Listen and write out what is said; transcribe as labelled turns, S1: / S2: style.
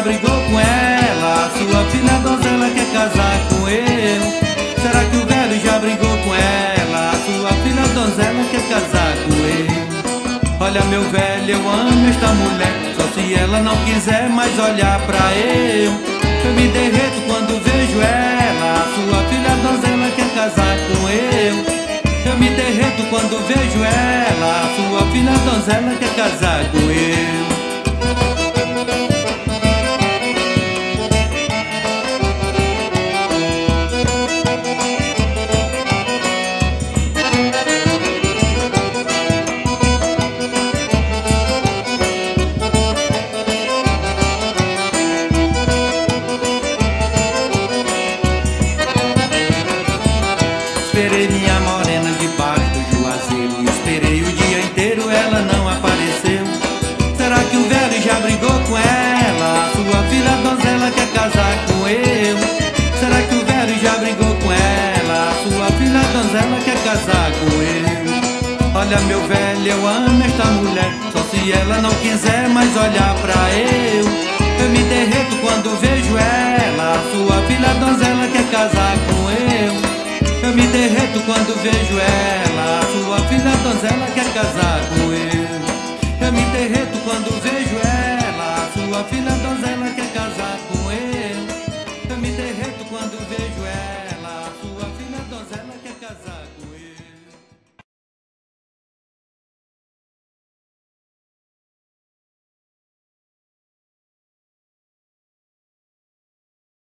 S1: já brigou com ela? Sua filha donzela quer casar com eu. Será que o velho já brigou com ela? Sua filha donzela quer casar com eu. Olha meu velho, eu amo esta mulher, só se ela não quiser mais olhar pra eu. Eu me derreto quando vejo ela. Sua filha donzela quer casar com eu. Eu me derreto quando vejo ela. Sua filha donzela quer casar com eu. Esperei minha morena debaixo do juazeiro, esperei o dia inteiro, ela não apareceu. Será que o velho já brigou com ela? Sua filha donzela quer casar com eu. Será que o velho já brigou com ela? Sua filha donzela quer casar com eu. Olha meu velho, eu amo esta mulher, só se ela não quiser mais olhar pra eu. Eu me derreto quando vejo ela. Sua filha donzela quer casar com eu. Eu me derreto quando vejo ela. Sua filha donzela quer casar com eu. Eu me derreto quando vejo ela. Sua filha donzela quer casar com eu. Eu me derreto quando vejo ela. Sua filha donzela